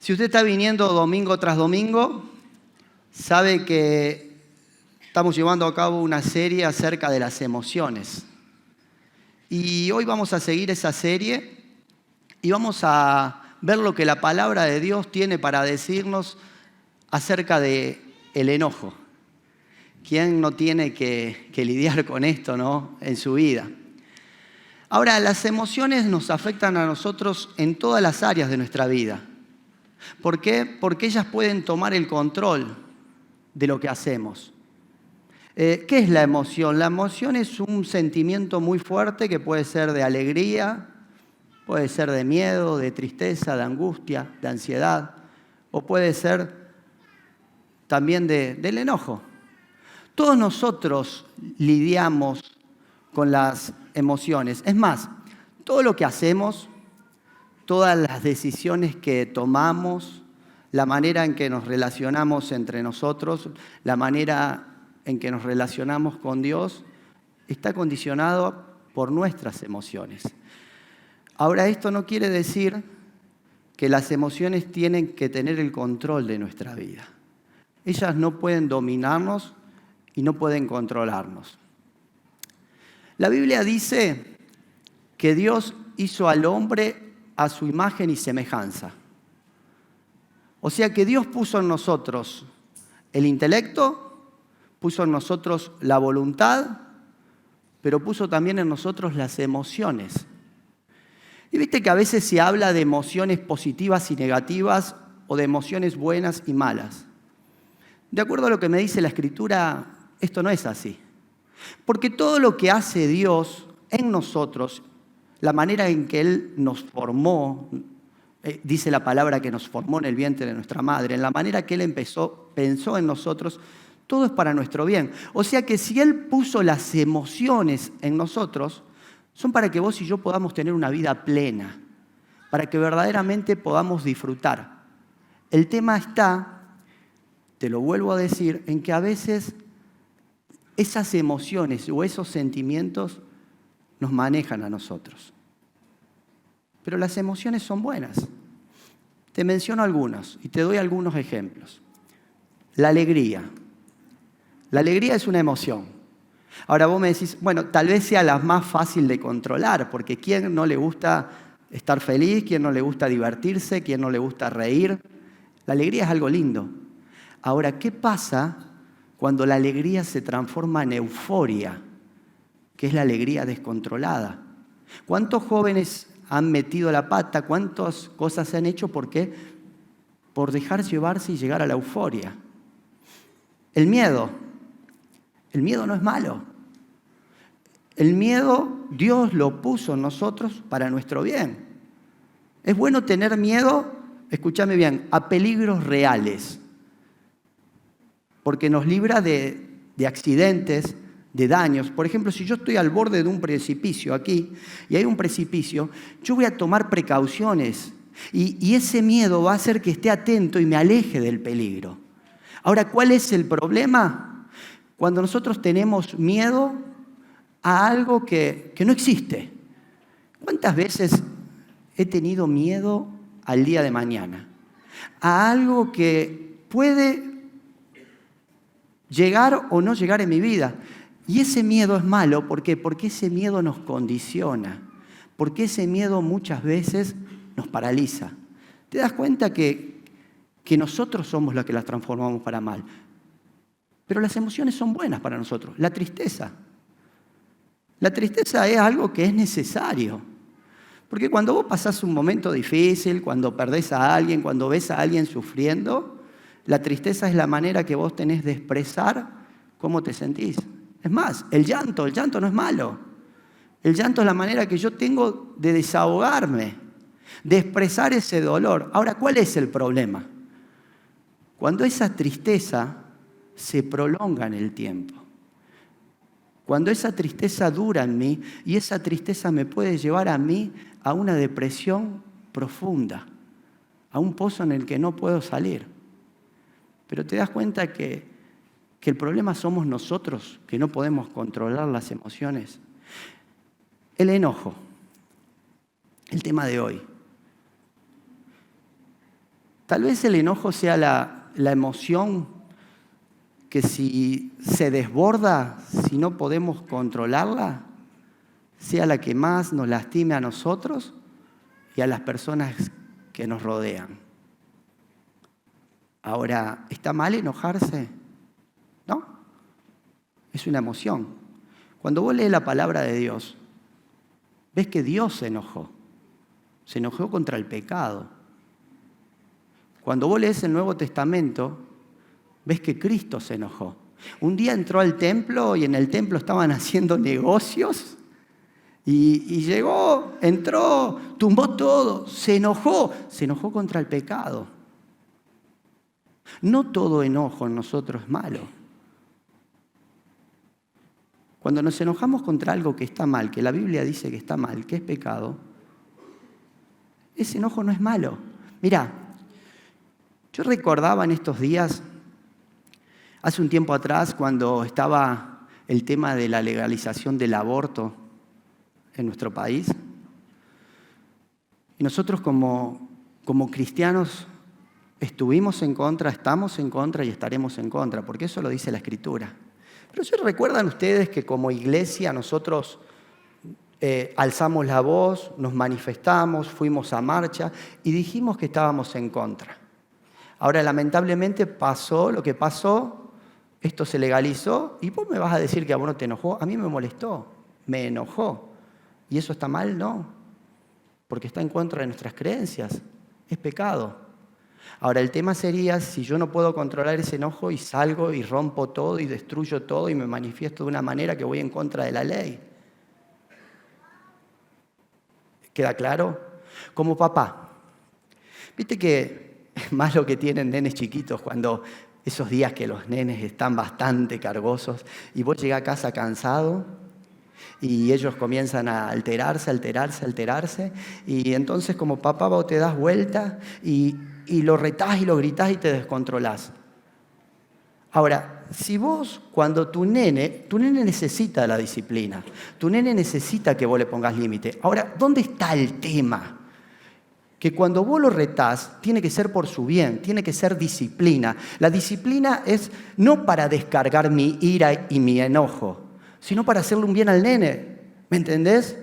Si usted está viniendo domingo tras domingo, sabe que estamos llevando a cabo una serie acerca de las emociones. Y hoy vamos a seguir esa serie y vamos a ver lo que la palabra de Dios tiene para decirnos acerca del enojo. ¿Quién no tiene que lidiar con esto, no, en su vida? Ahora, las emociones nos afectan a nosotros en todas las áreas de nuestra vida. ¿Por qué? Porque ellas pueden tomar el control de lo que hacemos. ¿Qué es la emoción? La emoción es un sentimiento muy fuerte que puede ser de alegría, puede ser de miedo, de tristeza, de angustia, de ansiedad, o puede ser también del enojo. Todos nosotros lidiamos con las emociones. Es más, todo lo que hacemos, todas las decisiones que tomamos, la manera en que nos relacionamos entre nosotros, la manera en que nos relacionamos con Dios, está condicionado por nuestras emociones. Ahora, esto no quiere decir que las emociones tienen que tener el control de nuestra vida. Ellas no pueden dominarnos y no pueden controlarnos. La Biblia dice que Dios hizo al hombre a su imagen y semejanza. O sea que Dios puso en nosotros el intelecto, puso en nosotros la voluntad, pero puso también en nosotros las emociones. Y viste que a veces se habla de emociones positivas y negativas o de emociones buenas y malas. De acuerdo a lo que me dice la Escritura, esto no es así. Porque todo lo que hace Dios en nosotros, la manera en que Él nos formó, dice la palabra que nos formó en el vientre de nuestra madre, en la manera que Él pensó en nosotros, todo es para nuestro bien. O sea que si Él puso las emociones en nosotros, son para que vos y yo podamos tener una vida plena, para que verdaderamente podamos disfrutar. El tema está, te lo vuelvo a decir, en que a veces esas emociones o esos sentimientos nos manejan a nosotros. Pero las emociones son buenas. Te menciono algunas y te doy algunos ejemplos. La alegría. La alegría es una emoción. Ahora vos me decís, bueno, tal vez sea la más fácil de controlar, porque ¿quién no le gusta estar feliz? ¿Quién no le gusta divertirse? ¿Quién no le gusta reír? La alegría es algo lindo. Ahora, ¿qué pasa cuando la alegría se transforma en euforia, que es la alegría descontrolada? ¿Cuántos jóvenes han metido la pata? ¿Cuántas cosas se han hecho? ¿Por qué? Por dejar llevarse y llegar a la euforia. El miedo. El miedo no es malo. El miedo Dios lo puso en nosotros para nuestro bien. Es bueno tener miedo, escúchame bien, a peligros reales, porque nos libra de accidentes, de daños. Por ejemplo, si yo estoy al borde de un precipicio aquí, y hay un precipicio, yo voy a tomar precauciones, y ese miedo va a hacer que esté atento y me aleje del peligro. Ahora, ¿cuál es el problema? Cuando nosotros tenemos miedo a algo que no existe. ¿Cuántas veces he tenido miedo al día de mañana? A algo que puede llegar o no llegar en mi vida. Y ese miedo es malo, ¿por qué? Porque ese miedo nos condiciona, porque ese miedo muchas veces nos paraliza. ¿Te das cuenta que nosotros somos los que las transformamos para mal? Pero las emociones son buenas para nosotros. La tristeza es algo que es necesario. Porque cuando vos pasás un momento difícil, cuando perdés a alguien, cuando ves a alguien sufriendo, la tristeza es la manera que vos tenés de expresar cómo te sentís. Es más, el llanto no es malo. El llanto es la manera que yo tengo de desahogarme, de expresar ese dolor. Ahora, ¿cuál es el problema? Cuando esa tristeza se prolonga en el tiempo. Cuando esa tristeza dura en mí y esa tristeza me puede llevar a mí a una depresión profunda, a un pozo en el que no puedo salir. Pero te das cuenta que el problema somos nosotros, que no podemos controlar las emociones. El enojo, el tema de hoy. Tal vez el enojo sea la emoción que si se desborda, si no podemos controlarla, sea la que más nos lastime a nosotros y a las personas que nos rodean. Ahora, ¿está mal enojarse? ¿No? Es una emoción. Cuando vos lees la palabra de Dios, ves que Dios se enojó. Se enojó contra el pecado. Cuando vos lees el Nuevo Testamento, ves que Cristo se enojó. Un día entró al templo y en el templo estaban haciendo negocios y llegó, entró, tumbó todo, se enojó contra el pecado. No todo enojo en nosotros es malo. Cuando nos enojamos contra algo que está mal, que la Biblia dice que está mal, que es pecado, ese enojo no es malo. Mirá, yo recordaba en estos días, hace un tiempo atrás, cuando estaba el tema de la legalización del aborto en nuestro país, y nosotros como cristianos estuvimos en contra, estamos en contra y estaremos en contra, porque eso lo dice la Escritura. Pero ¿se recuerdan ustedes que como iglesia nosotros alzamos la voz, nos manifestamos, fuimos a marcha y dijimos que estábamos en contra? Ahora, lamentablemente pasó lo que pasó, esto se legalizó y vos me vas a decir que a vos no te enojó. A mí me molestó, me enojó. ¿Y eso está mal? No, porque está en contra de nuestras creencias, es pecado. Ahora, el tema sería si yo no puedo controlar ese enojo y salgo y rompo todo y destruyo todo y me manifiesto de una manera que voy en contra de la ley. ¿Queda claro? Como papá, viste que es más lo que tienen nenes chiquitos cuando esos días que los nenes están bastante cargosos y vos llegás a casa cansado y ellos comienzan a alterarse y entonces como papá vos te das vuelta y lo retás y lo gritás y te descontrolás. Ahora, si vos, cuando tu nene necesita la disciplina, tu nene necesita que vos le pongas límite. Ahora, ¿dónde está el tema? Que cuando vos lo retás, tiene que ser por su bien, tiene que ser disciplina. La disciplina es no para descargar mi ira y mi enojo, sino para hacerle un bien al nene. ¿Me entendés?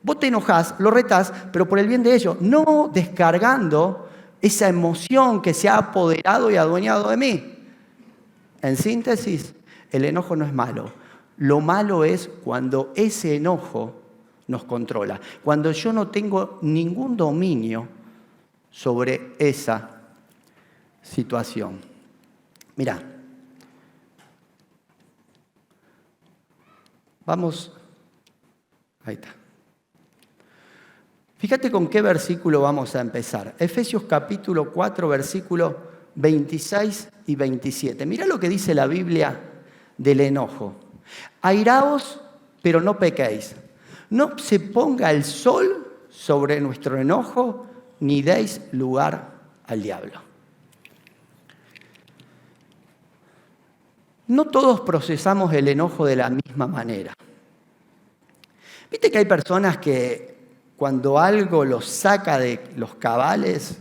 Vos te enojás, lo retás, pero por el bien de ellos, no descargando esa emoción que se ha apoderado y adueñado de mí. En síntesis, el enojo no es malo. Lo malo es cuando ese enojo nos controla. Cuando yo no tengo ningún dominio sobre esa situación. Mirá. Vamos. Ahí está. Fíjate con qué versículo vamos a empezar. Efesios capítulo 4, versículo 26 y 27. Mirá lo que dice la Biblia del enojo. Airaos, pero no pequéis. No se ponga el sol sobre nuestro enojo, ni deis lugar al diablo. No todos procesamos el enojo de la misma manera. ¿Viste que hay personas que cuando algo los saca de los cabales,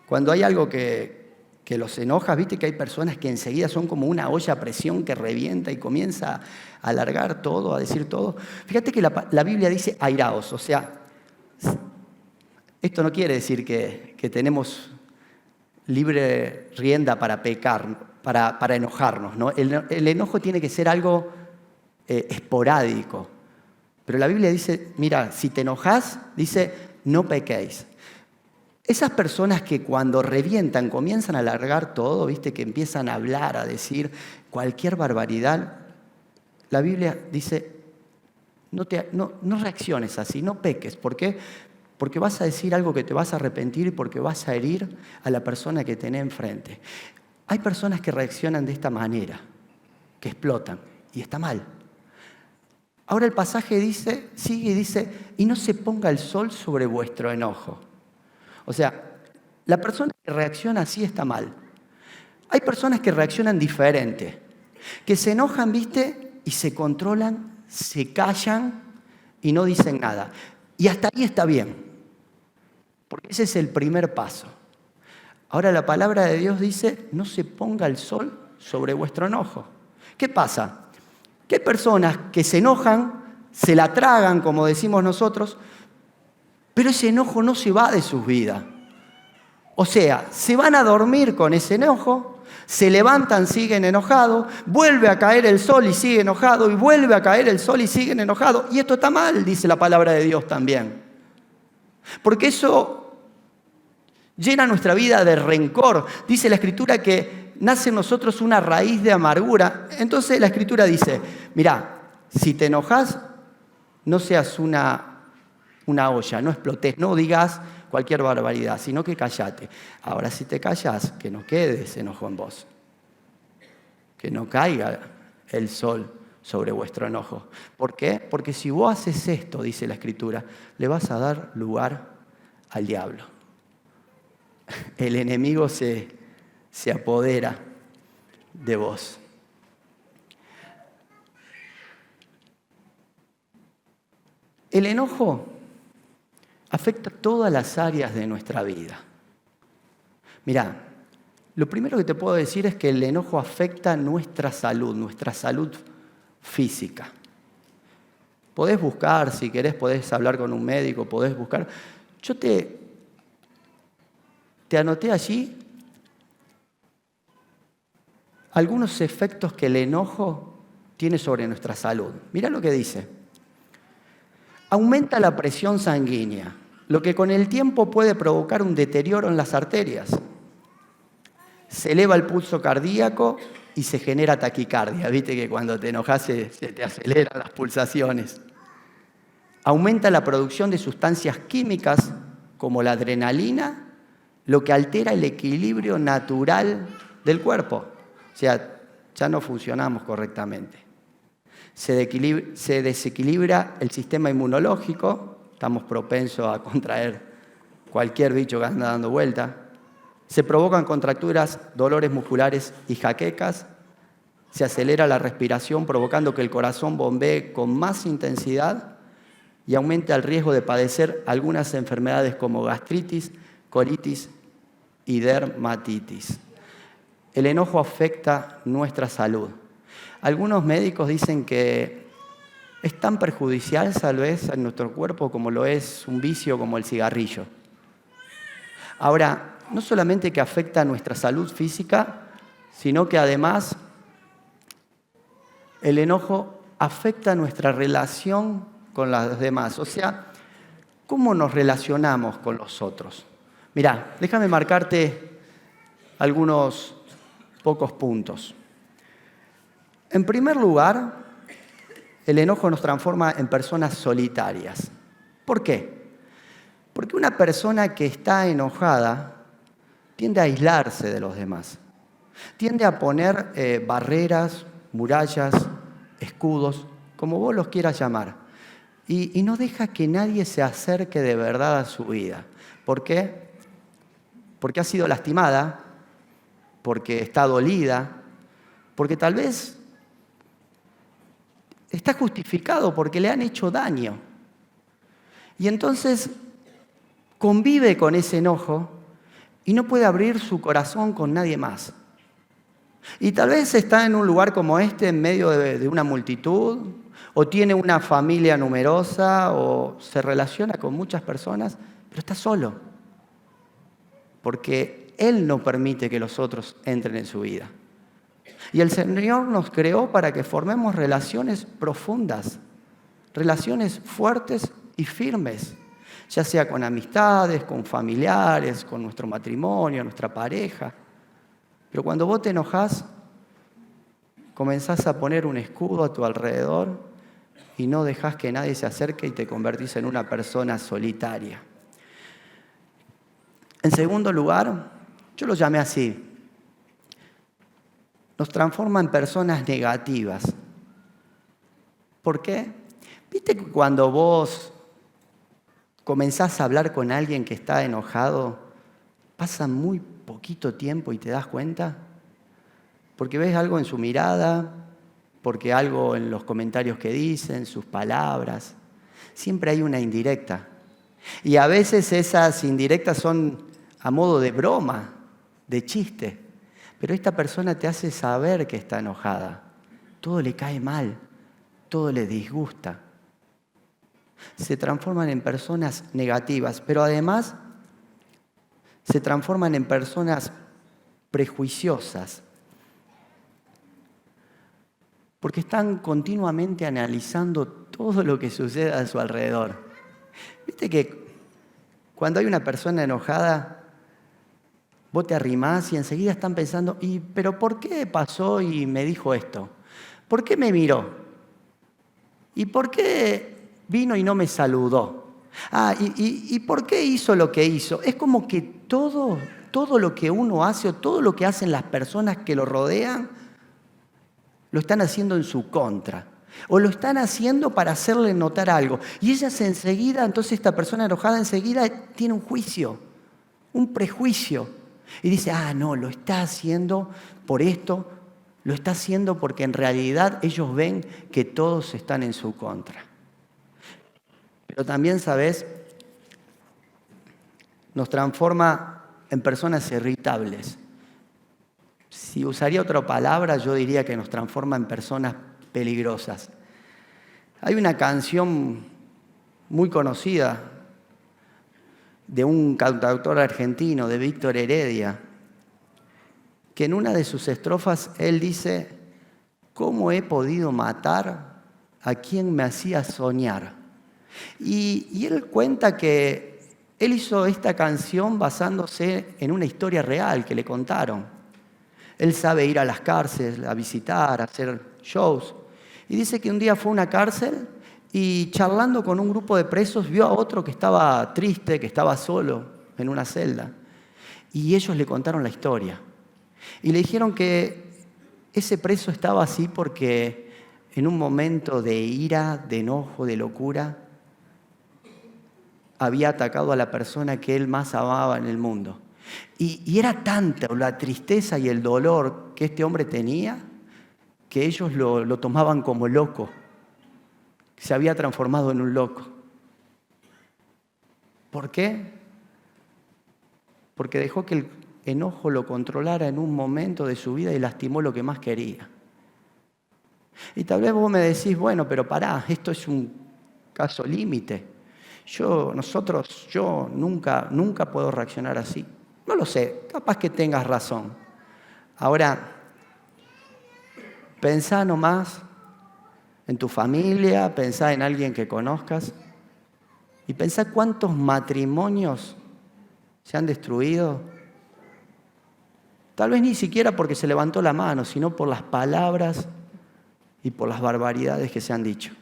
cuando hay algo que los enoja, viste que hay personas que enseguida son como una olla a presión que revienta y comienza a alargar todo, a decir todo? Fíjate que la Biblia dice airaos, o sea, esto no quiere decir que tenemos libre rienda para pecar, para enojarnos, ¿no? El enojo tiene que ser algo esporádico. Pero la Biblia dice, mira, si te enojás, dice, no pequéis. Esas personas que cuando revientan comienzan a alargar todo, ¿viste? Que empiezan a hablar, a decir cualquier barbaridad, la Biblia dice, no reacciones así, no peques. ¿Por qué? Porque vas a decir algo que te vas a arrepentir y porque vas a herir a la persona que tenés enfrente. Hay personas que reaccionan de esta manera, que explotan, y está mal. Ahora el pasaje sigue y dice, y no se ponga el sol sobre vuestro enojo. O sea, la persona que reacciona así está mal. Hay personas que reaccionan diferente, que se enojan, ¿viste? Y se controlan, se callan y no dicen nada. Y hasta ahí está bien, porque ese es el primer paso. Ahora la palabra de Dios dice, no se ponga el sol sobre vuestro enojo. ¿Qué pasa? Que hay personas que se enojan, se la tragan, como decimos nosotros, pero ese enojo no se va de sus vidas. O sea, se van a dormir con ese enojo, se levantan, siguen enojados, vuelve a caer el sol y sigue enojado, y vuelve a caer el sol y siguen enojados. Y esto está mal, dice la palabra de Dios también. Porque eso llena nuestra vida de rencor. Dice la Escritura que nace en nosotros una raíz de amargura. Entonces la Escritura dice, mirá, si te enojas, no seas una olla, no explotes, no digas cualquier barbaridad, sino que callate. Ahora, si te callas, que no quede ese enojo en vos. Que no caiga el sol sobre vuestro enojo. ¿Por qué? Porque si vos haces esto, dice la Escritura, le vas a dar lugar al diablo. El enemigo se apodera de vos. El enojo afecta todas las áreas de nuestra vida. Mirá, lo primero que te puedo decir es que el enojo afecta nuestra salud física. Podés buscar, si querés, podés hablar con un médico, podés buscar. Yo te anoté allí algunos efectos que el enojo tiene sobre nuestra salud. Mirá lo que dice. Aumenta la presión sanguínea, lo que con el tiempo puede provocar un deterioro en las arterias. Se eleva el pulso cardíaco y se genera taquicardia. Viste que cuando te enojas se te aceleran las pulsaciones. Aumenta la producción de sustancias químicas como la adrenalina, lo que altera el equilibrio natural del cuerpo. O sea, ya no funcionamos correctamente. Se desequilibra el sistema inmunológico, estamos propensos a contraer cualquier bicho que anda dando vuelta. Se provocan contracturas, dolores musculares y jaquecas. Se acelera la respiración, provocando que el corazón bombee con más intensidad y aumenta el riesgo de padecer algunas enfermedades como gastritis, colitis y dermatitis. El enojo afecta nuestra salud. Algunos médicos dicen que es tan perjudicial tal vez en nuestro cuerpo como lo es un vicio como el cigarrillo. Ahora, no solamente que afecta a nuestra salud física, sino que además el enojo afecta nuestra relación con los demás. O sea, ¿cómo nos relacionamos con los otros? Mirá, déjame marcarte algunos pocos puntos. En primer lugar, el enojo nos transforma en personas solitarias. ¿Por qué? Porque una persona que está enojada tiende a aislarse de los demás. Tiende a poner barreras, murallas, escudos, como vos los quieras llamar. Y no deja que nadie se acerque de verdad a su vida. ¿Por qué? Porque ha sido lastimada, porque está dolida, porque tal vez está justificado porque le han hecho daño. Y entonces convive con ese enojo y no puede abrir su corazón con nadie más. Y tal vez está en un lugar como este, en medio de una multitud, o tiene una familia numerosa, o se relaciona con muchas personas, pero está solo. Porque Él no permite que los otros entren en su vida. Y el Señor nos creó para que formemos relaciones profundas, relaciones fuertes y firmes, ya sea con amistades, con familiares, con nuestro matrimonio, nuestra pareja. Pero cuando vos te enojás, comenzás a poner un escudo a tu alrededor y no dejás que nadie se acerque y te convertís en una persona solitaria. En segundo lugar, yo lo llamé así, nos transforma en personas negativas. ¿Por qué? ¿Viste que cuando vos comenzás a hablar con alguien que está enojado, pasa muy poquito tiempo y te das cuenta? Porque ves algo en su mirada, porque algo en los comentarios que dicen, sus palabras. Siempre hay una indirecta. Y a veces esas indirectas son a modo de broma. de chiste. Pero esta persona te hace saber que está enojada. Todo le cae mal, todo le disgusta. Se transforman en personas negativas, pero además se transforman en personas prejuiciosas. Porque están continuamente analizando todo lo que sucede a su alrededor. ¿Viste que cuando hay una persona enojada, vos te arrimás y enseguida están pensando, ¿pero por qué pasó y me dijo esto? ¿Por qué me miró? ¿Y por qué vino y no me saludó? ¿Y por qué hizo lo que hizo? Es como que todo lo que uno hace o todo lo que hacen las personas que lo rodean, lo están haciendo en su contra. O lo están haciendo para hacerle notar algo. Y ellas enseguida, entonces esta persona enojada enseguida tiene un juicio, un prejuicio. Y dice, no, lo está haciendo por esto, lo está haciendo porque en realidad ellos ven que todos están en su contra. Pero también, ¿sabes? Nos transforma en personas irritables. Si usaría otra palabra, yo diría que nos transforma en personas peligrosas. Hay una canción muy conocida de un cantautor argentino, de Víctor Heredia, que en una de sus estrofas él dice, ¿cómo he podido matar a quien me hacía soñar? Y él cuenta que él hizo esta canción basándose en una historia real que le contaron. Él sabe ir a las cárceles, a visitar, a hacer shows. Y dice que un día fue a una cárcel y charlando con un grupo de presos vio a otro que estaba triste, que estaba solo en una celda. Y ellos le contaron la historia. Y le dijeron que ese preso estaba así porque en un momento de ira, de enojo, de locura, había atacado a la persona que él más amaba en el mundo. Y era tanta la tristeza y el dolor que este hombre tenía que ellos lo tomaban como loco. Se había transformado en un loco. ¿Por qué? Porque dejó que el enojo lo controlara en un momento de su vida y lastimó lo que más quería. Y tal vez vos me decís, bueno, pero pará, esto es un caso límite. Yo nunca puedo reaccionar así. No lo sé, capaz que tengas razón. Ahora, pensá nomás en tu familia, pensá en alguien que conozcas y pensá cuántos matrimonios se han destruido. Tal vez ni siquiera porque se levantó la mano, sino por las palabras y por las barbaridades que se han dicho.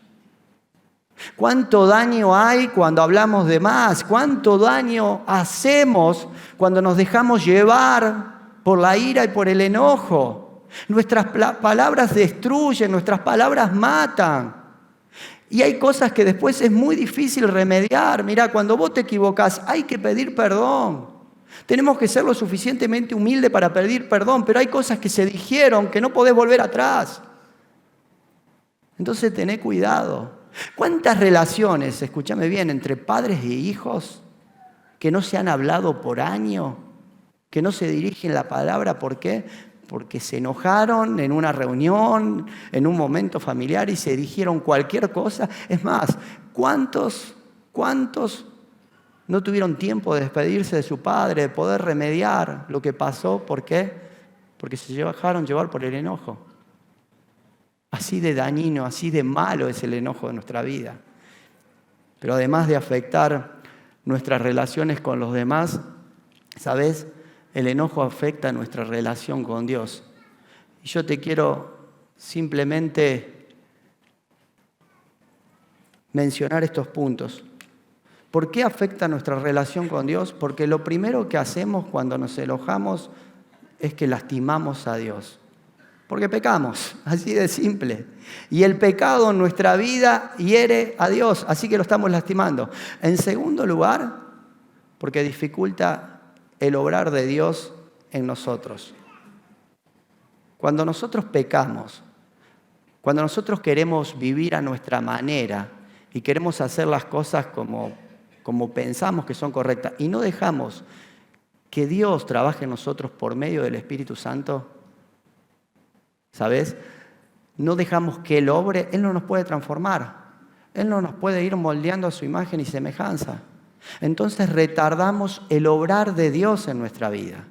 ¿Cuánto daño hay cuando hablamos de más? ¿Cuánto daño hacemos cuando nos dejamos llevar por la ira y por el enojo? Nuestras palabras destruyen, nuestras palabras matan. Y hay cosas que después es muy difícil remediar. Mirá, cuando vos te equivocás, hay que pedir perdón. Tenemos que ser lo suficientemente humildes para pedir perdón, pero hay cosas que se dijeron que no podés volver atrás. Entonces tené cuidado. ¿Cuántas relaciones, escúchame bien, entre padres e hijos que no se han hablado por años, que no se dirigen la palabra? ¿Por qué? Porque se enojaron en una reunión, en un momento familiar y se dijeron cualquier cosa. Es más, ¿cuántos no tuvieron tiempo de despedirse de su padre, de poder remediar lo que pasó? ¿Por qué? Porque se dejaron llevar por el enojo. Así de dañino, así de malo es el enojo de nuestra vida. Pero además de afectar nuestras relaciones con los demás, ¿sabes? El enojo afecta nuestra relación con Dios. Y yo te quiero simplemente mencionar estos puntos. ¿Por qué afecta nuestra relación con Dios? Porque lo primero que hacemos cuando nos enojamos es que lastimamos a Dios. Porque pecamos, así de simple. Y el pecado en nuestra vida hiere a Dios, así que lo estamos lastimando. En segundo lugar, porque dificulta el obrar de Dios en nosotros. Cuando nosotros pecamos, cuando nosotros queremos vivir a nuestra manera y queremos hacer las cosas como pensamos que son correctas y no dejamos que Dios trabaje en nosotros por medio del Espíritu Santo, ¿sabes? No dejamos que Él obre, Él no nos puede transformar. Él no nos puede ir moldeando a su imagen y semejanza. Entonces retardamos el obrar de Dios en nuestra vida.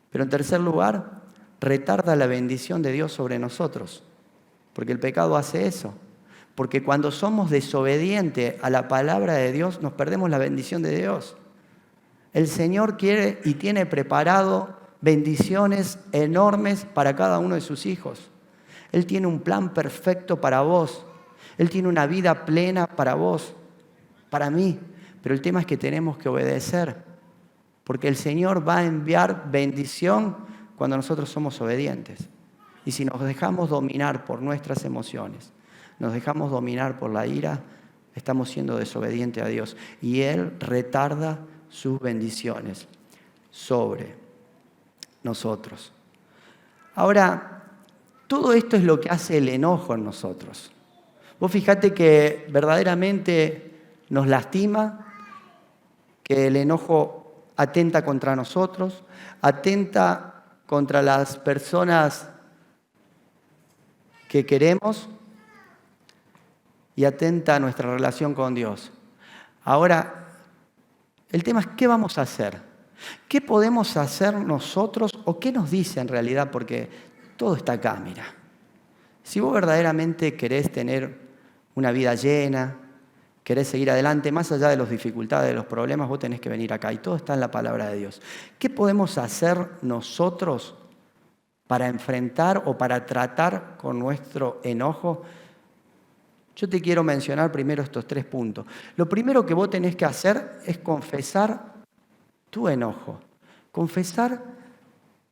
Pero en tercer lugar, retarda la bendición de Dios sobre nosotros. Porque el pecado hace eso. Porque cuando somos desobedientes a la palabra de Dios, nos perdemos la bendición de Dios. El Señor quiere y tiene preparado bendiciones enormes para cada uno de sus hijos. Él tiene un plan perfecto para vos. Él tiene una vida plena para vos, para mí. Pero el tema es que tenemos que obedecer. Porque el Señor va a enviar bendición cuando nosotros somos obedientes. Y si nos dejamos dominar por nuestras emociones, nos dejamos dominar por la ira, estamos siendo desobedientes a Dios. Y Él retarda sus bendiciones sobre nosotros. Ahora, todo esto es lo que hace el enojo en nosotros. Vos fijate que verdaderamente nos lastima, que el enojo atenta contra nosotros, atenta contra las personas que queremos y atenta a nuestra relación con Dios. Ahora, el tema es ¿qué vamos a hacer? ¿Qué podemos hacer nosotros o qué nos dice en realidad? Porque todo está acá, mira. Si vos verdaderamente querés tener una vida llena, querés seguir adelante, más allá de las dificultades, de los problemas, vos tenés que venir acá y todo está en la palabra de Dios. ¿Qué podemos hacer nosotros para enfrentar o para tratar con nuestro enojo? Yo te quiero mencionar primero estos 3 puntos. Lo primero que vos tenés que hacer es confesar tu enojo. Confesar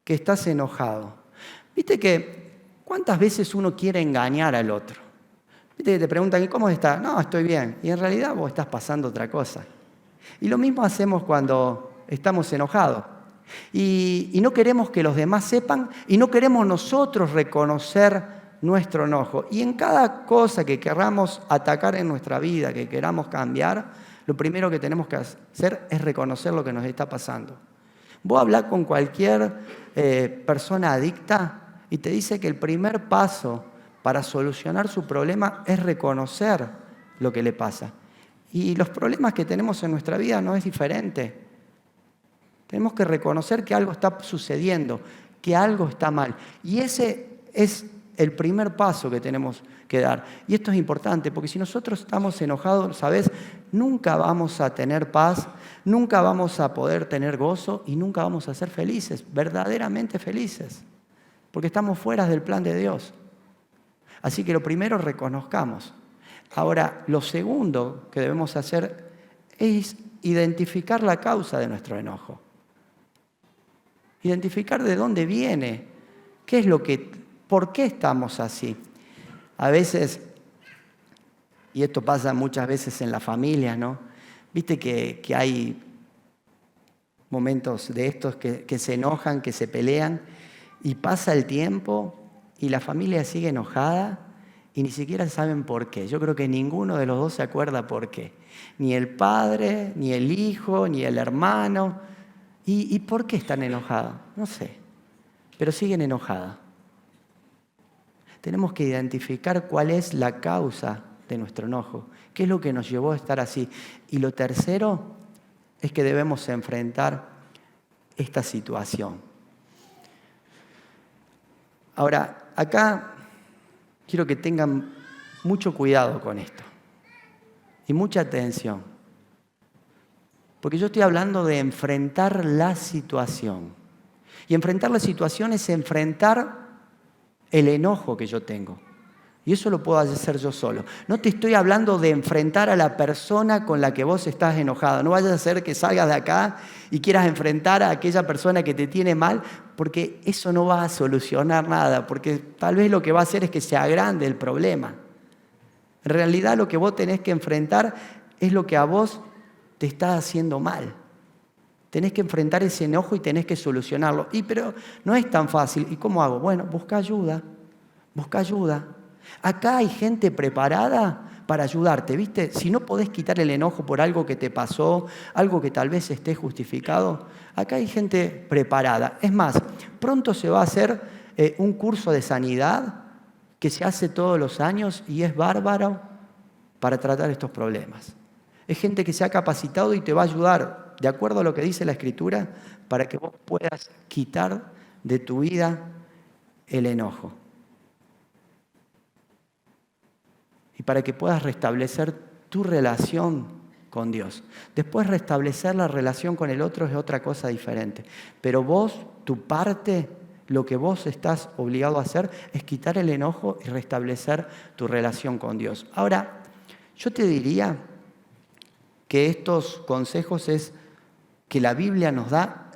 que estás enojado. Viste que ¿cuántas veces uno quiere engañar al otro? Viste que te preguntan, ¿y cómo estás? No, estoy bien. Y en realidad vos estás pasando otra cosa. Y lo mismo hacemos cuando estamos enojados. Y no queremos que los demás sepan y no queremos nosotros reconocer nuestro enojo. Y en cada cosa que queramos atacar en nuestra vida, que queramos cambiar, lo primero que tenemos que hacer es reconocer lo que nos está pasando. Vos hablás con cualquier persona adicta y te dice que el primer paso para solucionar su problema es reconocer lo que le pasa. Y los problemas que tenemos en nuestra vida no es diferente. Tenemos que reconocer que algo está sucediendo, que algo está mal. Y ese es el primer paso que tenemos que dar. Y esto es importante, porque si nosotros estamos enojados, ¿sabes? Nunca vamos a tener paz, nunca vamos a poder tener gozo y nunca vamos a ser felices, verdaderamente felices, porque estamos fuera del plan de Dios. Así que lo primero, reconozcamos. Ahora, lo segundo que debemos hacer es identificar la causa de nuestro enojo. Identificar de dónde viene, por qué estamos así. A veces, y esto pasa muchas veces en la familia, ¿no? Viste que hay momentos de estos que se enojan, que se pelean, y pasa el tiempo y la familia sigue enojada y ni siquiera saben por qué. Yo creo que ninguno de los dos se acuerda por qué. Ni el padre, ni el hijo, ni el hermano. ¿Y por qué están enojados? No sé, pero siguen enojadas. Tenemos que identificar cuál es la causa de nuestro enojo, qué es lo que nos llevó a estar así. Y lo tercero es que debemos enfrentar esta situación. Ahora, acá quiero que tengan mucho cuidado con esto y mucha atención. Porque yo estoy hablando de enfrentar la situación. Y enfrentar la situación es enfrentar el enojo que yo tengo. Y eso lo puedo hacer yo solo. No te estoy hablando de enfrentar a la persona con la que vos estás enojado. No vayas a hacer que salgas de acá y quieras enfrentar a aquella persona que te tiene mal, porque eso no va a solucionar nada, porque tal vez lo que va a hacer es que se agrande el problema. En realidad lo que vos tenés que enfrentar es lo que a vos te está haciendo mal. Tenés que enfrentar ese enojo y tenés que solucionarlo. Pero no es tan fácil. ¿Y cómo hago? Bueno, busca ayuda. Busca ayuda. Acá hay gente preparada para ayudarte, ¿viste? Si no podés quitar el enojo por algo que te pasó, algo que tal vez esté justificado, acá hay gente preparada. Es más, pronto se va a hacer un curso de sanidad que se hace todos los años y es bárbaro para tratar estos problemas. Es gente que se ha capacitado y te va a ayudar, de acuerdo a lo que dice la Escritura, para que vos puedas quitar de tu vida el enojo. Y para que puedas restablecer tu relación con Dios. Después restablecer la relación con el otro es otra cosa diferente. Pero vos, tu parte, lo que vos estás obligado a hacer es quitar el enojo y restablecer tu relación con Dios. Ahora, yo te diría que estos consejos que la Biblia nos da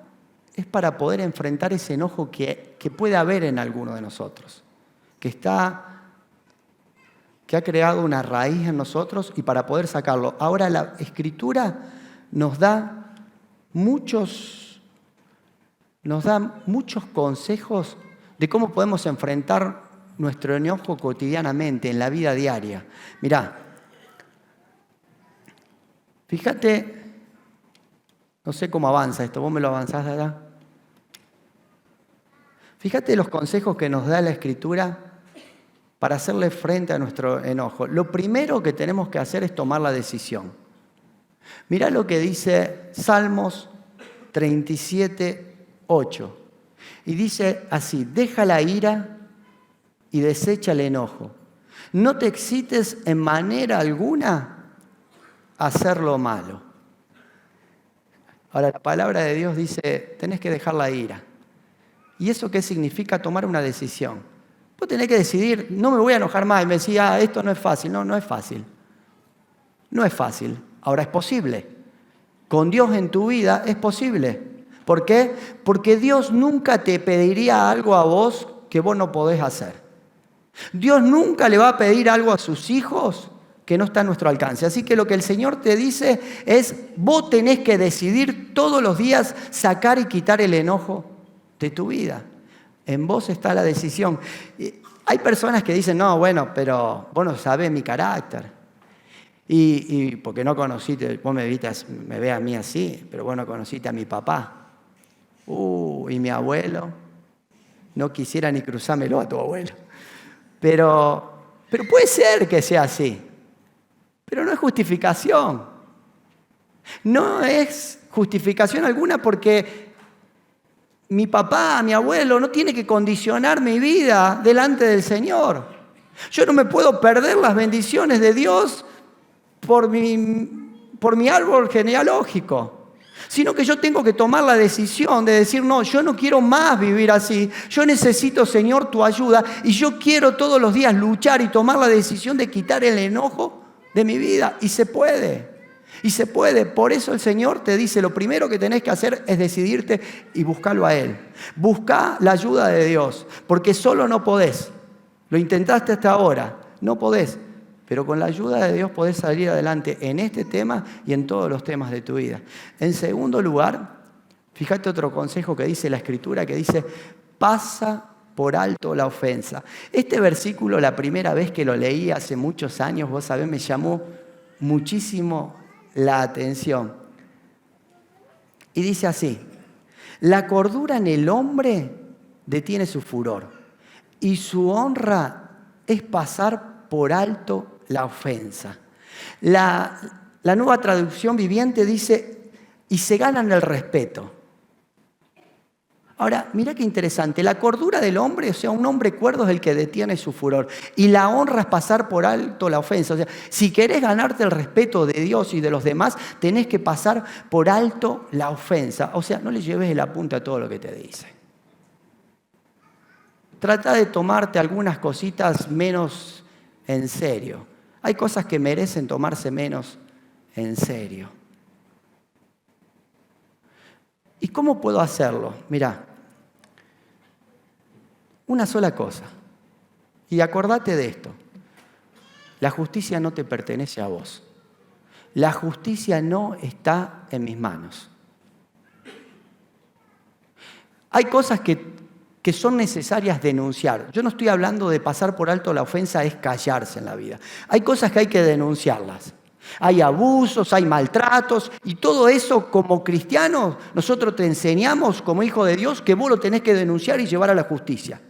es para poder enfrentar ese enojo que puede haber en alguno de nosotros, que ha creado una raíz en nosotros y para poder sacarlo. Ahora la Escritura nos da muchos consejos de cómo podemos enfrentar nuestro enojo cotidianamente en la vida diaria. Mirá, fíjate, no sé cómo avanza esto, vos me lo avanzás de acá. Fíjate los consejos que nos da la Escritura para hacerle frente a nuestro enojo. Lo primero que tenemos que hacer es tomar la decisión. Mirá lo que dice Salmos 37:8. Y dice así: deja la ira y desecha el enojo. No te excites en manera alguna a hacer lo malo. Ahora, la palabra de Dios dice, tenés que dejar la ira. ¿Y eso qué significa? Tomar una decisión. Vos tenés que decidir, no me voy a enojar más. Y me decía, esto no es fácil. No, no es fácil. No es fácil. Ahora es posible. Con Dios en tu vida es posible. ¿Por qué? Porque Dios nunca te pediría algo a vos que vos no podés hacer. Dios nunca le va a pedir algo a sus hijos que no está a nuestro alcance. Así que lo que el Señor te dice es, vos tenés que decidir todos los días sacar y quitar el enojo de tu vida. En vos está la decisión. Hay personas que dicen, no, bueno, pero vos no sabés mi carácter. Y porque no conociste, vos me ves a mí así, pero vos no conociste a mi papá. Y mi abuelo. No quisiera ni cruzármelo a tu abuelo. Pero puede ser que sea así. Pero no es justificación. No es justificación alguna porque mi papá, mi abuelo, no tiene que condicionar mi vida delante del Señor. Yo no me puedo perder las bendiciones de Dios por mi árbol genealógico, sino que yo tengo que tomar la decisión de decir, no, yo no quiero más vivir así. Yo necesito, Señor, tu ayuda y yo quiero todos los días luchar y tomar la decisión de quitar el enojo de mi vida. Y se puede. Y se puede. Por eso el Señor te dice, lo primero que tenés que hacer es decidirte y buscarlo a Él. Buscá la ayuda de Dios, porque solo no podés. Lo intentaste hasta ahora, no podés. Pero con la ayuda de Dios podés salir adelante en este tema y en todos los temas de tu vida. En segundo lugar, fíjate otro consejo que dice la Escritura, que dice, pasa por alto la ofensa. Este versículo, la primera vez que lo leí hace muchos años, vos sabés, me llamó muchísimo la atención. Y dice así: la cordura en el hombre detiene su furor y su honra es pasar por alto la ofensa. La Nueva Traducción Viviente dice, y se ganan el respeto. Ahora, mira qué interesante. La cordura del hombre, o sea, un hombre cuerdo es el que detiene su furor. Y la honra es pasar por alto la ofensa. O sea, si querés ganarte el respeto de Dios y de los demás, tenés que pasar por alto la ofensa. O sea, no le lleves el apunte a todo lo que te dice. Trata de tomarte algunas cositas menos en serio. Hay cosas que merecen tomarse menos en serio. ¿Y cómo puedo hacerlo? Mirá, una sola cosa. Y acordate de esto. La justicia no te pertenece a vos. La justicia no está en mis manos. Hay cosas que que son necesarias denunciar. Yo no estoy hablando de pasar por alto la ofensa, es callarse en la vida. Hay cosas que hay que denunciarlas. Hay abusos, hay maltratos, y todo eso como cristianos nosotros te enseñamos como hijo de Dios que vos lo tenés que denunciar y llevar a la justicia.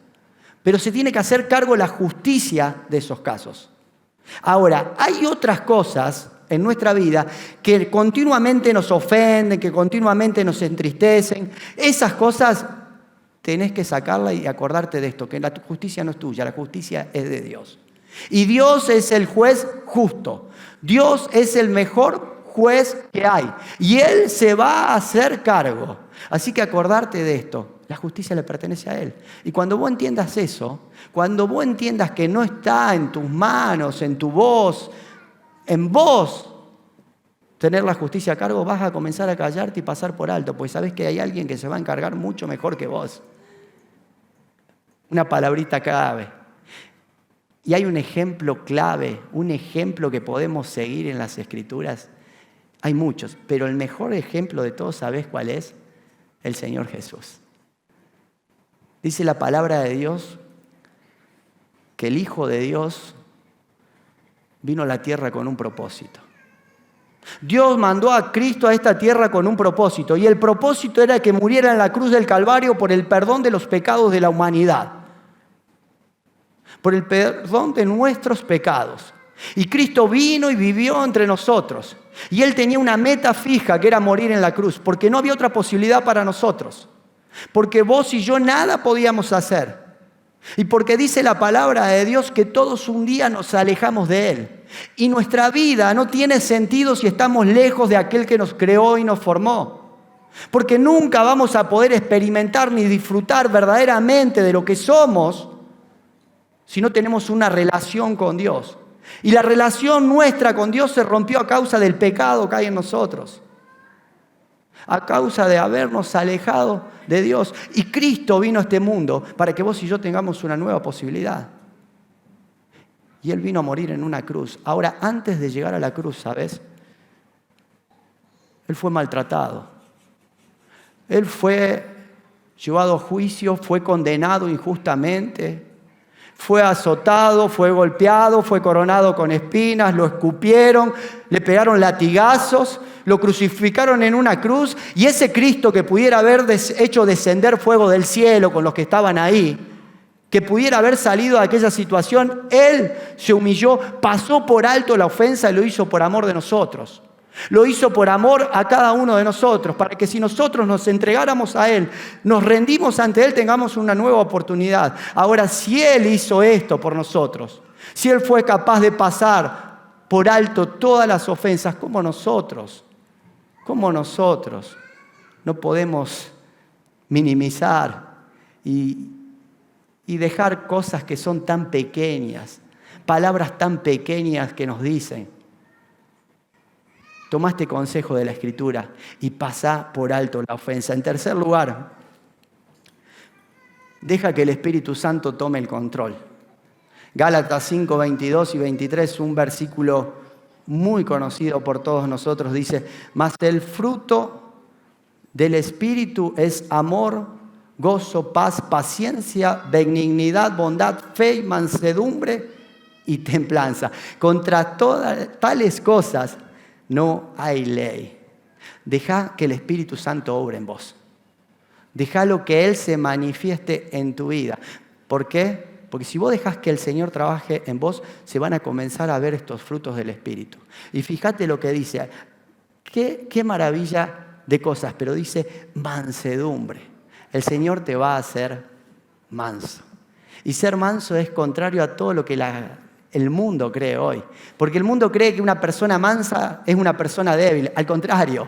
Pero se tiene que hacer cargo la justicia de esos casos. Ahora, hay otras cosas en nuestra vida que continuamente nos ofenden, que continuamente nos entristecen. Esas cosas tenés que sacarlas y acordarte de esto, que la justicia no es tuya, la justicia es de Dios. Y Dios es el juez justo. Dios es el mejor juez que hay. Y Él se va a hacer cargo. Así que acordarte de esto. La justicia le pertenece a Él. Y cuando vos entiendas eso, cuando vos entiendas que no está en tus manos, en tu voz, en vos tener la justicia a cargo, vas a comenzar a callarte y pasar por alto, pues sabés que hay alguien que se va a encargar mucho mejor que vos. Una palabrita clave. Y hay un ejemplo clave, un ejemplo que podemos seguir en las Escrituras. Hay muchos, pero el mejor ejemplo de todos, ¿sabés cuál es? El Señor Jesús. Dice la palabra de Dios que el Hijo de Dios vino a la tierra con un propósito. Dios mandó a Cristo a esta tierra con un propósito, y el propósito era que muriera en la cruz del Calvario por el perdón de los pecados de la humanidad. Por el perdón de nuestros pecados. Y Cristo vino y vivió entre nosotros. Y Él tenía una meta fija, que era morir en la cruz, porque no había otra posibilidad para nosotros. Porque vos y yo nada podíamos hacer. Y porque dice la palabra de Dios que todos un día nos alejamos de Él. Y nuestra vida no tiene sentido si estamos lejos de aquel que nos creó y nos formó. Porque nunca vamos a poder experimentar ni disfrutar verdaderamente de lo que somos si no tenemos una relación con Dios. Y la relación nuestra con Dios se rompió a causa del pecado que hay en nosotros. A causa de habernos alejado de Dios. Y Cristo vino a este mundo para que vos y yo tengamos una nueva posibilidad. Y Él vino a morir en una cruz. Ahora, antes de llegar a la cruz, ¿sabes? Él fue maltratado. Él fue llevado a juicio, fue condenado injustamente. Fue azotado, fue golpeado, fue coronado con espinas, lo escupieron, le pegaron latigazos, lo crucificaron en una cruz, y ese Cristo que pudiera haber hecho descender fuego del cielo con los que estaban ahí, que pudiera haber salido de aquella situación, Él se humilló, pasó por alto la ofensa y lo hizo por amor de nosotros. Lo hizo por amor a cada uno de nosotros, para que si nosotros nos entregáramos a Él, nos rendimos ante Él, tengamos una nueva oportunidad. Ahora, si Él hizo esto por nosotros, si Él fue capaz de pasar por alto todas las ofensas, ¿cómo nosotros no podemos minimizar y dejar cosas que son tan pequeñas, palabras tan pequeñas que nos dicen? Tomá este consejo de la Escritura y pasá por alto la ofensa. En tercer lugar, deja que el Espíritu Santo tome el control. Gálatas 5, 22 y 23, un versículo muy conocido por todos nosotros, dice: mas el fruto del Espíritu es amor, gozo, paz, paciencia, benignidad, bondad, fe y mansedumbre y templanza. Contra todas tales cosas no hay ley. Deja que el Espíritu Santo obre en vos. Déjalo que Él se manifieste en tu vida. ¿Por qué? Porque si vos dejás que el Señor trabaje en vos, se van a comenzar a ver estos frutos del Espíritu. Y fíjate lo que dice. Qué maravilla de cosas, pero dice mansedumbre. El Señor te va a hacer manso. Y ser manso es contrario a todo lo que el mundo cree hoy. Porque el mundo cree que una persona mansa es una persona débil. Al contrario,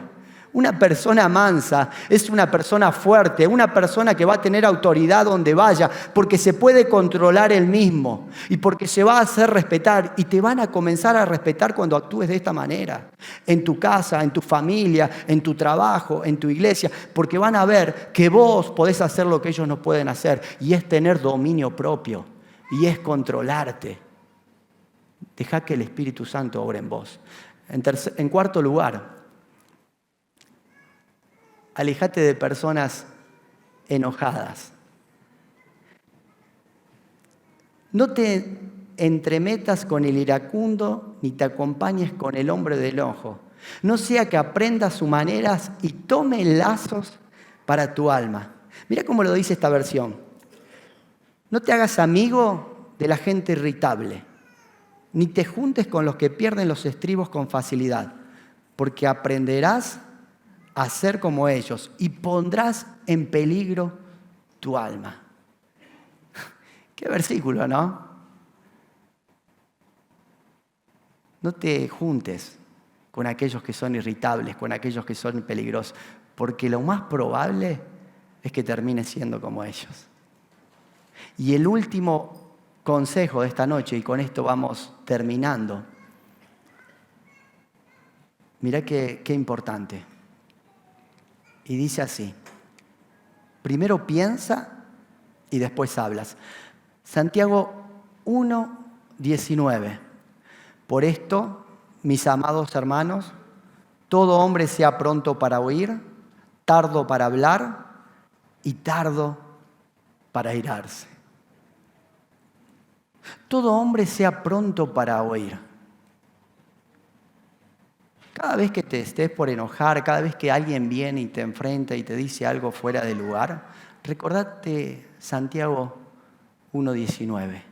una persona mansa es una persona fuerte, una persona que va a tener autoridad donde vaya, porque se puede controlar él mismo y porque se va a hacer respetar, y te van a comenzar a respetar cuando actúes de esta manera. En tu casa, en tu familia, en tu trabajo, en tu iglesia, porque van a ver que vos podés hacer lo que ellos no pueden hacer, y es tener dominio propio, y es controlarte. Deja que el Espíritu Santo obre en vos. En cuarto lugar, alejate de personas enojadas. No te entremetas con el iracundo, ni te acompañes con el hombre del enojo. No sea que aprendas sus maneras y tome lazos para tu alma. Mira cómo lo dice esta versión. No te hagas amigo de la gente irritable, ni te juntes con los que pierden los estribos con facilidad, porque aprenderás a ser como ellos y pondrás en peligro tu alma. Qué versículo, ¿no? No te juntes con aquellos que son irritables, con aquellos que son peligrosos, porque lo más probable es que termines siendo como ellos. Y el último consejo de esta noche, y con esto vamos terminando, mirá qué importante. Y dice así: primero piensa y después hablas. Santiago 1:19. Por esto, mis amados hermanos, todo hombre sea pronto para oír, tardo para hablar y tardo para airarse. Todo hombre sea pronto para oír. Cada vez que te estés por enojar, cada vez que alguien viene y te enfrenta y te dice algo fuera de lugar, recordate Santiago 1:19.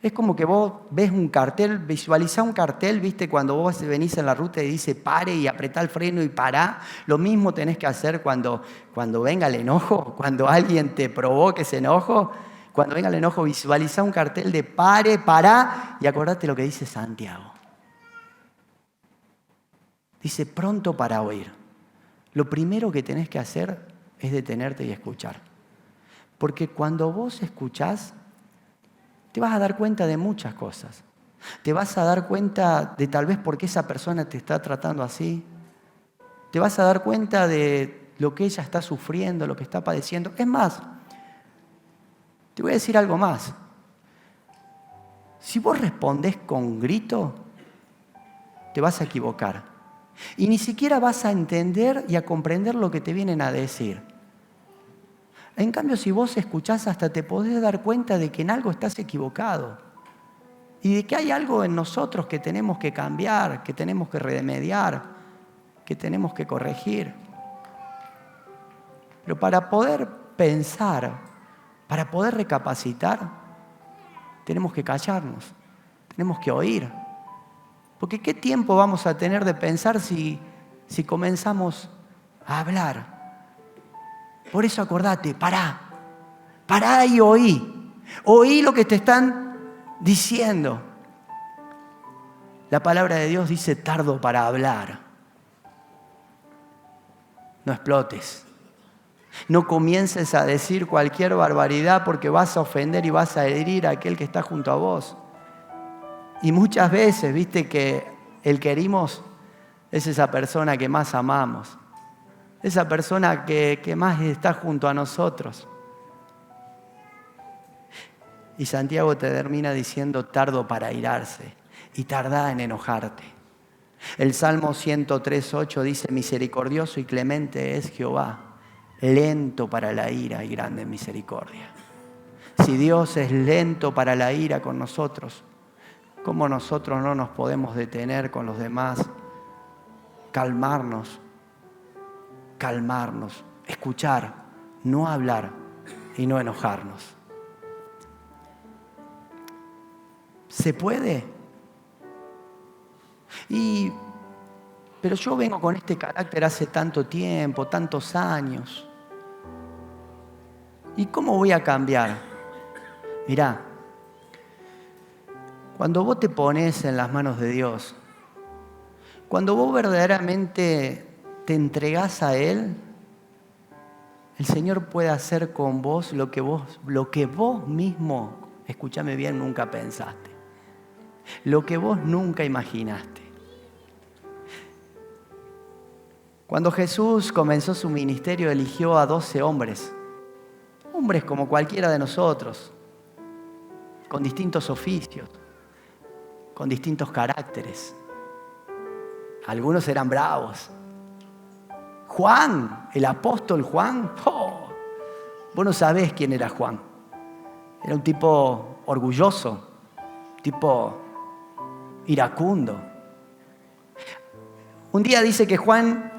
Es como que vos ves un cartel, visualizá un cartel, ¿viste? Cuando vos venís en la ruta y dice pare y apretá el freno y pará. Lo mismo tenés que hacer cuando venga el enojo, cuando alguien te provoque ese enojo. Cuando venga el enojo, visualizá un cartel de pare, pará y acordate lo que dice Santiago. Dice pronto para oír. Lo primero que tenés que hacer es detenerte y escuchar. Porque cuando vos escuchás, te vas a dar cuenta de muchas cosas. Te vas a dar cuenta de tal vez por qué esa persona te está tratando así. Te vas a dar cuenta de lo que ella está sufriendo, lo que está padeciendo. Es más, te voy a decir algo más. Si vos respondés con grito, te vas a equivocar. Y ni siquiera vas a entender y a comprender lo que te vienen a decir. En cambio, si vos escuchás, hasta te podés dar cuenta de que en algo estás equivocado y de que hay algo en nosotros que tenemos que cambiar, que tenemos que remediar, que tenemos que corregir. Pero para poder pensar, para poder recapacitar, tenemos que callarnos, tenemos que oír. Porque ¿qué tiempo vamos a tener de pensar si comenzamos a hablar? Por eso acordate, pará y oí. Oí lo que te están diciendo. La palabra de Dios dice tardo para hablar. No explotes. No comiences a decir cualquier barbaridad porque vas a ofender y vas a herir a aquel que está junto a vos. Y muchas veces, viste que el que herimos es esa persona que más amamos. Esa persona que más está junto a nosotros. Y Santiago te termina diciendo tardo para airarse y tardá en enojarte. El Salmo 103:8 dice misericordioso y clemente es Jehová, lento para la ira y grande en misericordia. Si Dios es lento para la ira con nosotros, ¿cómo nosotros no nos podemos detener con los demás? Calmarnos, escuchar, no hablar y no enojarnos. ¿Se puede? Pero yo vengo con este carácter hace tanto tiempo, tantos años. ¿Y cómo voy a cambiar? Mirá, cuando vos te pones en las manos de Dios, cuando vos verdaderamente te entregás a Él, el Señor puede hacer con vos lo que vos mismo, escúchame bien, nunca pensaste. Lo que vos nunca imaginaste. Cuando Jesús comenzó su ministerio, eligió a 12 hombres. Hombres como cualquiera de nosotros, con distintos oficios, con distintos caracteres. Algunos eran bravos. Juan, el apóstol Juan, vos no sabés quién era Juan. Era un tipo orgulloso, tipo iracundo. Un día dice que Juan,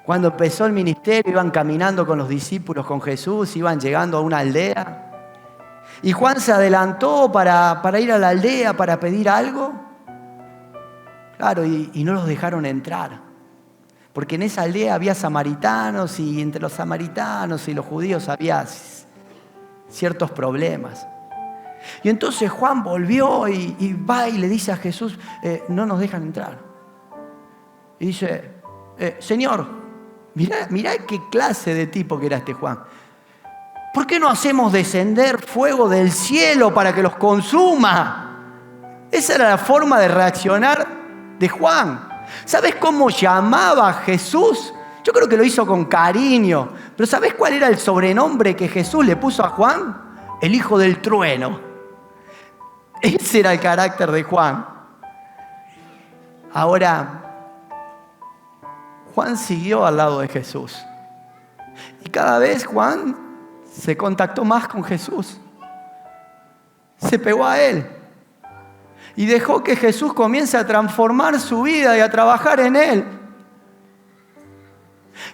cuando empezó el ministerio, iban caminando con los discípulos, con Jesús, iban llegando a una aldea. Y Juan se adelantó para ir a la aldea para pedir algo. Claro, y no los dejaron entrar. Porque en esa aldea había samaritanos y entre los samaritanos y los judíos había ciertos problemas. Y entonces Juan volvió y va y le dice a Jesús, no nos dejan entrar. Y dice, Señor, mirá qué clase de tipo que era este Juan. ¿Por qué no hacemos descender fuego del cielo para que los consuma? Esa era la forma de reaccionar de Juan. ¿Sabes cómo llamaba a Jesús? Yo creo que lo hizo con cariño. Pero ¿sabes cuál era el sobrenombre que Jesús le puso a Juan? El hijo del trueno. Ese era el carácter de Juan. Ahora, Juan siguió al lado de Jesús. Y cada vez Juan se contactó más con Jesús. Se pegó a él. Y dejó que Jesús comience a transformar su vida y a trabajar en él.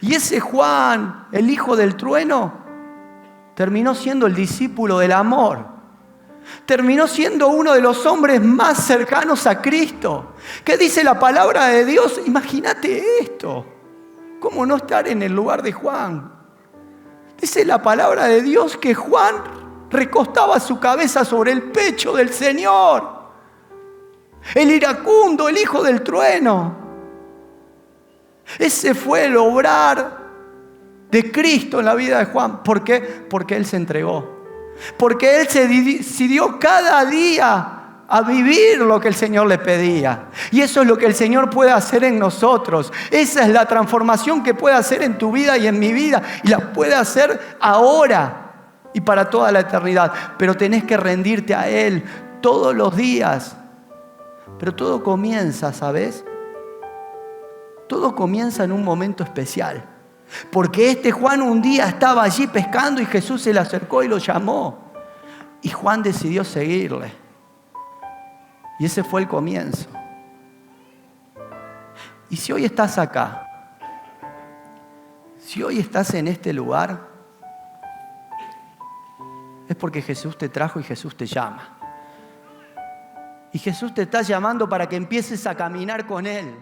Y ese Juan, el hijo del trueno, terminó siendo el discípulo del amor. Terminó siendo uno de los hombres más cercanos a Cristo. ¿Qué dice la palabra de Dios? Imagínate esto. ¿Cómo no estar en el lugar de Juan? Dice la palabra de Dios que Juan recostaba su cabeza sobre el pecho del Señor. El iracundo, el hijo del trueno. Ese fue el obrar de Cristo en la vida de Juan. ¿Por qué? Porque Él se entregó. Porque Él se decidió cada día a vivir lo que el Señor le pedía. Y eso es lo que el Señor puede hacer en nosotros. Esa es la transformación que puede hacer en tu vida y en mi vida. Y la puede hacer ahora y para toda la eternidad. Pero tenés que rendirte a Él todos los días. Pero todo comienza, ¿sabes? Todo comienza en un momento especial. Porque este Juan un día estaba allí pescando y Jesús se le acercó y lo llamó. Y Juan decidió seguirle. Y ese fue el comienzo. Y si hoy estás acá, si hoy estás en este lugar, es porque Jesús te trajo y Jesús te llama. Y Jesús te está llamando para que empieces a caminar con Él.